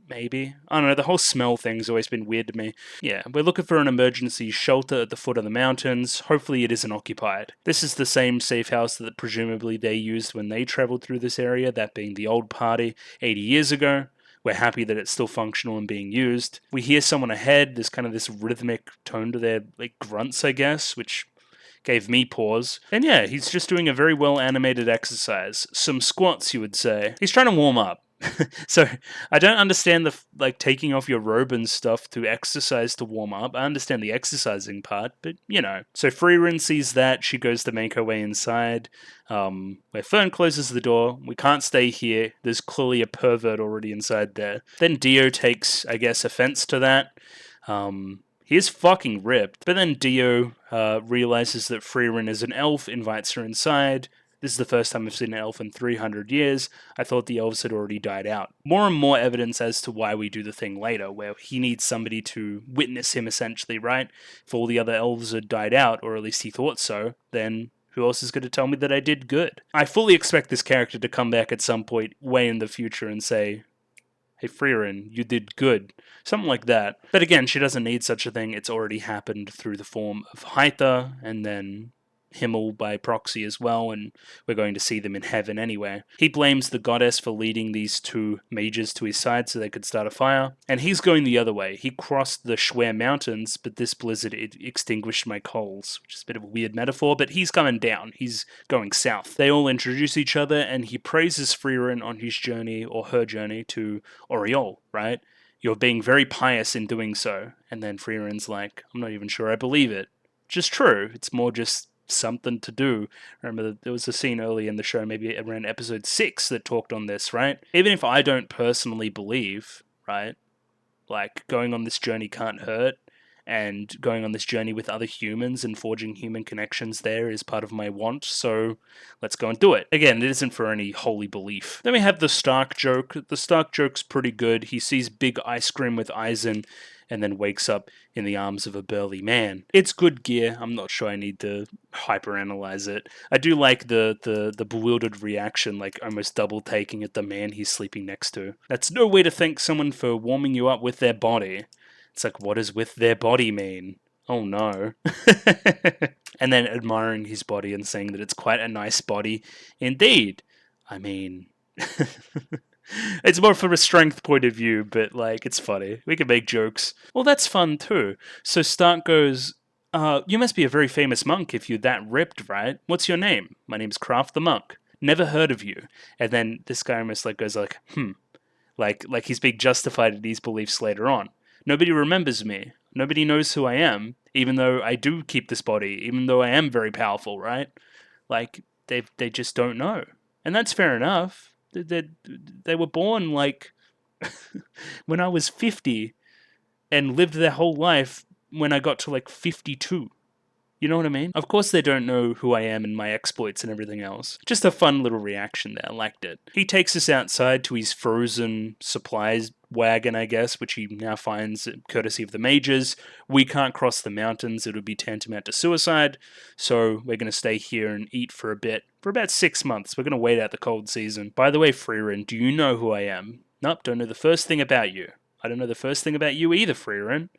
Maybe. I don't know, the whole smell thing's always been weird to me. Yeah, we're looking for an emergency shelter at the foot of the mountains. Hopefully it isn't occupied. This is the same safe house that presumably they used when they traveled through this area, that being the old party 80 years ago. We're happy that it's still functional and being used. We hear someone ahead. There's kind of this rhythmic tone to their grunts, I guess, which gave me pause. And yeah, he's just doing a very well animated exercise. Some squats, you would say. He's trying to warm up. So I don't understand the like taking off your robe and stuff to exercise to warm up. I understand the exercising part, but you know. So Frieren sees that. She goes to make her way inside, where Fern closes the door. We can't stay here. There's clearly a pervert already inside there. Then Dio takes, I guess, offense to that. He is fucking ripped. But then Dio realizes that Frieren is an elf, invites her inside. This is the first time I've seen an elf in 300 years. I thought the elves had already died out. More and more evidence as to why we do the thing later, where he needs somebody to witness him essentially, right? If all the other elves had died out, or at least he thought so, then who else is going to tell me that I did good? I fully expect this character to come back at some point way in the future and say, hey Frieren, you did good. Something like that. But again, she doesn't need such a thing. It's already happened through the form of Hytha, and then Himmel by proxy as well, and we're going to see them in heaven anyway. He blames the goddess for leading these two mages to his side so they could start a fire, and he's going the other way. He crossed the Schwer Mountains, but this blizzard extinguished my coals, which is a bit of a weird metaphor, but he's coming down. He's going south. They all introduce each other, and he praises Frieren on his journey, or her journey, to Oriol, right? You're being very pious in doing so. And then Frieren's like, I'm not even sure I believe it. Which is true. It's more just something to do. I remember there was a scene early in the show, maybe around episode 6, that talked on this, right? Even if I don't personally believe, right, like going on this journey can't hurt, and going on this journey with other humans and forging human connections there is part of my want, so let's go and do it. Again, it isn't for any holy belief. Then we have the Stark joke. The Stark joke's pretty good. He sees big ice cream with Eisen, and then wakes up in the arms of a burly man. It's good gear. I'm not sure I need to hyperanalyze it. I do like the bewildered reaction, like almost double taking at the man he's sleeping next to. That's no way to thank someone for warming you up with their body. It's like, what does with their body mean? Oh no. And then admiring his body and saying that it's quite a nice body indeed. I mean... It's more from a strength point of view, but, like, it's funny. We can make jokes. Well, that's fun, too. So Stark goes, you must be a very famous monk if you're that ripped, right? What's your name? My name's Kraft the Monk. Never heard of you. And then this guy almost, like, goes like, Like he's being justified in these beliefs later on. Nobody remembers me. Nobody knows who I am, even though I do keep this body, even though I am very powerful, right? Like, they just don't know. And that's fair enough. They were born, like, when I was 50 and lived their whole life when I got to, like, 52. You know what I mean? Of course they don't know who I am and my exploits and everything else. Just a fun little reaction there. I liked it. He takes us outside to his frozen supplies wagon, I guess, which he now finds courtesy of the mages. We can't cross the mountains. It would be tantamount to suicide. So we're going to stay here and eat for a bit. For about 6 months. We're going to wait out the cold season. By the way, Frieren, do you know who I am? Nope, don't know the first thing about you. I don't know the first thing about you either, Frieren.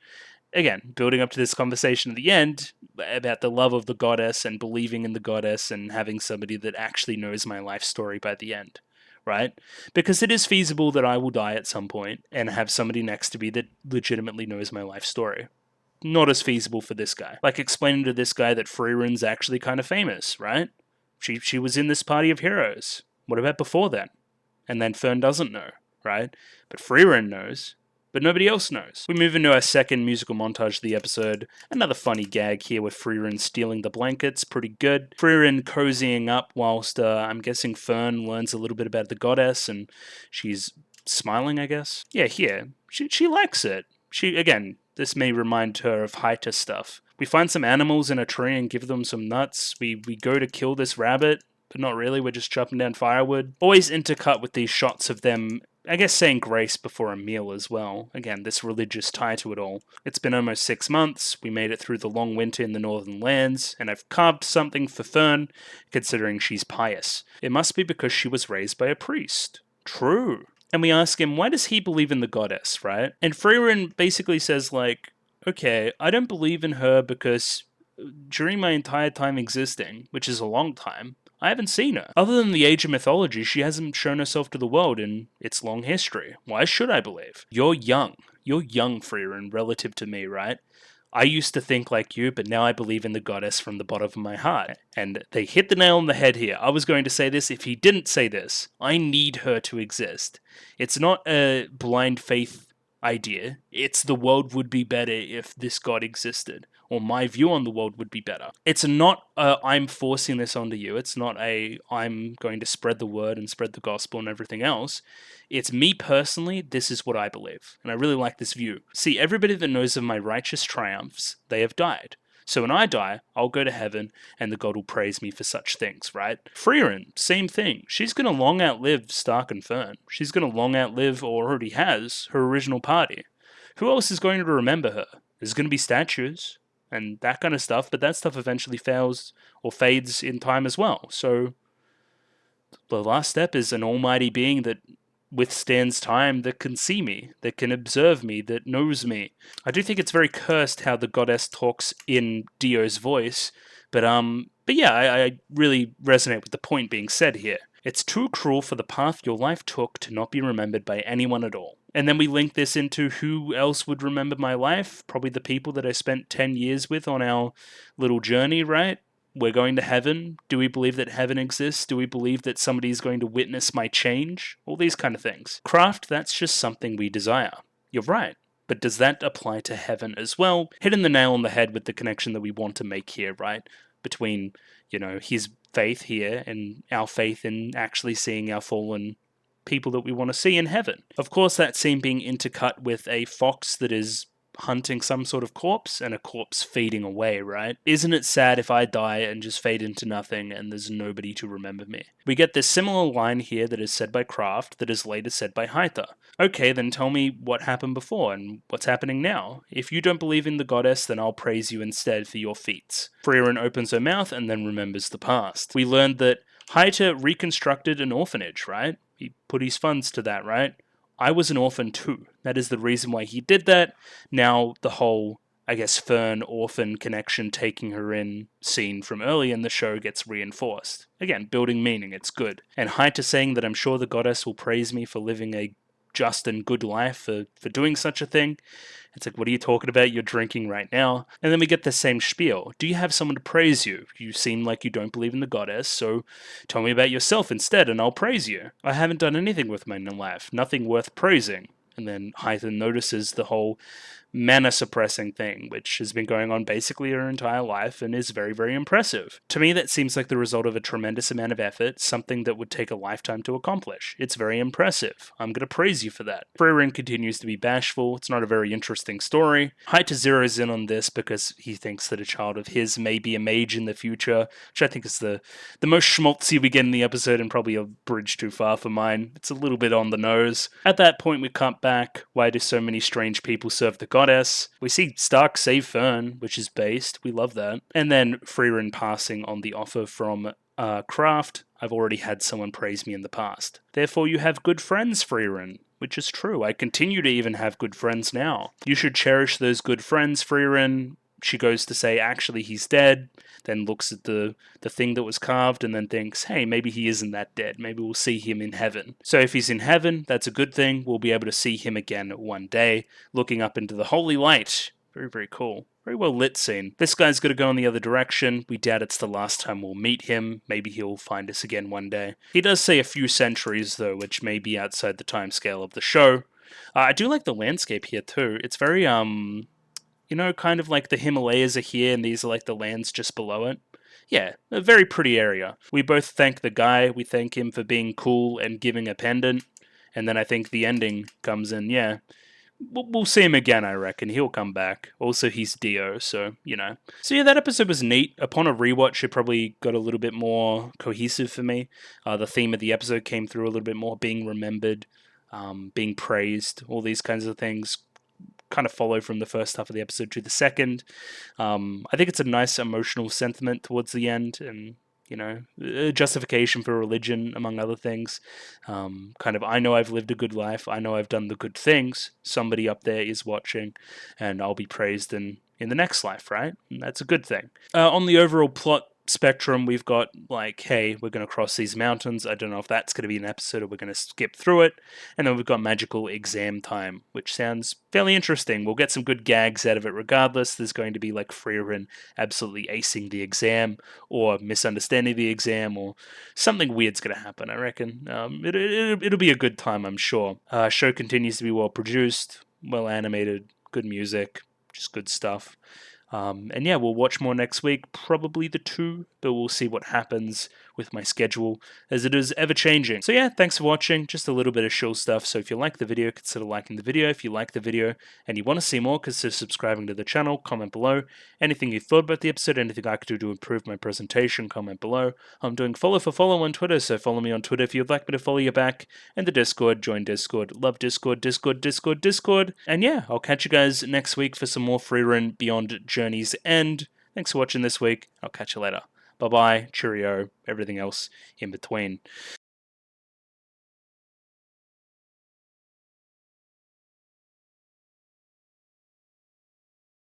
Again, building up to this conversation at the end about the love of the goddess and believing in the goddess and having somebody that actually knows my life story by the end, right? Because it is feasible that I will die at some point and have somebody next to me that legitimately knows my life story. Not as feasible for this guy. Like explaining to this guy that Frieren's actually kind of famous, right? She was in this party of heroes. What about before then? And then Fern doesn't know, right? But Frieren knows. But nobody else knows. We move into our second musical montage of the episode. Another funny gag here with Frieren stealing the blankets. Pretty good. Frieren cozying up whilst, I'm guessing Fern learns a little bit about the goddess and she's smiling, I guess. Yeah, here. She likes it. Again, this may remind her of Hytha stuff. We find some animals in a tree and give them some nuts. We go to kill this rabbit, but not really. We're just chopping down firewood. Always intercut with these shots of them, I guess, saying grace before a meal as well. Again, this religious tie to it all. It's been almost 6 months. We made it through the long winter in the northern lands, and I've carved something for Fern, considering she's pious. It must be because she was raised by a priest. True. And we ask him, why does he believe in the goddess, right? And Frieren basically says, like, okay, I don't believe in her because during my entire time existing, which is a long time, I haven't seen her. Other than the age of mythology, she hasn't shown herself to the world in its long history. Why should I believe? You're young. You're young, Frieren, relative to me, right? I used to think like you, but now I believe in the goddess from the bottom of my heart. And they hit the nail on the head here. I was going to say this if he didn't say this. I need her to exist. It's not a blind faith idea. It's the world would be better if this god existed, or my view on the world would be better. It's not I'm forcing this onto you. It's not I'm going to spread the word and spread the gospel and everything else. It's me personally, this is what I believe. And I really like this view. See, everybody that knows of my righteous triumphs, they have died. So when I die, I'll go to heaven, and the god will praise me for such things, right? Frieren, same thing. She's going to long outlive Stark and Fern. She's going to long outlive, or already has, her original party. Who else is going to remember her? There's going to be statues, and that kind of stuff, but that stuff eventually fails or fades in time as well. So the last step is an almighty being that withstands time, that can see me, that can observe me, that knows me. I do think it's very cursed how the goddess talks in Dio's voice, but yeah, I really resonate with the point being said here. It's too cruel for the path your life took to not be remembered by anyone at all. And then we link this into who else would remember my life? Probably the people that I spent 10 years with on our little journey, right? We're going to heaven. Do we believe that heaven exists? Do we believe that somebody is going to witness my change? All these kind of things. Craft, that's just something we desire. You're right. But does that apply to heaven as well? Hitting the nail on the head with the connection that we want to make here, right? Between, his faith here and our faith in actually seeing our fallen people that we want to see in heaven. Of course, that scene being intercut with a fox that is hunting some sort of corpse and a corpse fading away, right? Isn't it sad if I die and just fade into nothing and there's nobody to remember me? We get this similar line here that is said by Kraft that is later said by Heither. Okay, then tell me what happened before and what's happening now. If you don't believe in the goddess, then I'll praise you instead for your feats. Frieren opens her mouth and then remembers the past. We learned that Heither reconstructed an orphanage, right? He put his funds to that, right? I was an orphan too. That is the reason why he did that. Now the whole, Fern orphan connection taking her in scene from early in the show gets reinforced. Again, building meaning, it's good. And Heither saying that I'm sure the goddess will praise me for living a just and good life, for doing such a thing. It's like, what are you talking about? You're drinking right now. And then we get the same spiel. Do you have someone to praise you? You seem like you don't believe in the goddess, so tell me about yourself instead and I'll praise you. I haven't done anything with my life. Nothing worth praising. And then Heither notices the whole mana suppressing thing, which has been going on basically her entire life and is very, very impressive. To me, that seems like the result of a tremendous amount of effort, something that would take a lifetime to accomplish. It's very impressive. I'm going to praise you for that. Frieren continues to be bashful. It's not a very interesting story. Heither zeroes in on this because he thinks that a child of his may be a mage in the future, which I think is the most schmaltzy we get in the episode and probably a bridge too far for mine. It's a little bit on the nose. At that point, we cut back. Why do so many strange people serve the goddess? We see Stark save Fern, which is based. We love that. And then Frieren passing on the offer from Kraft. I've already had someone praise me in the past. Therefore, you have good friends, Frieren. Which is true. I continue to even have good friends now. You should cherish those good friends, Frieren. She goes to say, actually, he's dead. Then looks at the thing that was carved and then thinks, hey, maybe he isn't that dead. Maybe we'll see him in heaven. So if he's in heaven, that's a good thing. We'll be able to see him again one day, looking up into the holy light. Very, very cool. Very well lit scene. This guy's going to go in the other direction. We doubt it's the last time we'll meet him. Maybe he'll find us again one day. He does say a few centuries, though, which may be outside the timescale of the show. I do like the landscape here, too. It's very, kind of like the Himalayas are here and these are like the lands just below it. Yeah, a very pretty area. We both thank the guy. We thank him for being cool and giving a pendant. And then I think the ending comes in, yeah. We'll see him again, I reckon. He'll come back. Also, he's Dio, so, So yeah, that episode was neat. Upon a rewatch, it probably got a little bit more cohesive for me. The theme of the episode came through a little bit more, being remembered, being praised, all these kinds of things kind of follow from the first half of the episode to the second. I think it's a nice emotional sentiment towards the end, and a justification for religion, among other things. I know I've lived a good life. I know I've done the good things. Somebody up there is watching, and I'll be praised in the next life, right? And that's a good thing. On the overall plot, spectrum. We've got like, hey, we're going to cross these mountains. I don't know if that's going to be an episode or we're going to skip through it. And then we've got magical exam time, which sounds fairly interesting. We'll get some good gags out of it regardless. There's going to be like Frieren absolutely acing the exam or misunderstanding the exam, or something weird's going to happen, I reckon. It'll be a good time, I'm sure. Show continues to be well produced, well animated, good music, just good stuff. And yeah, we'll watch more next week, probably the 2, but we'll see what happens with my schedule, as it is ever changing. So yeah, thanks for watching, just a little bit of shill stuff. So if you like the video, consider liking the video. If you like the video and you want to see more, consider subscribing to the channel, comment below. Anything you thought about the episode, anything I could do to improve my presentation, comment below. I'm doing follow for follow on Twitter, so follow me on Twitter if you'd like me to follow you back. And the Discord, join Discord, love Discord, Discord. And yeah, I'll catch you guys next week for some more Frieren Beyond Journey's End. Thanks for watching this week. I'll catch you later. Bye-bye, cheerio, everything else in between.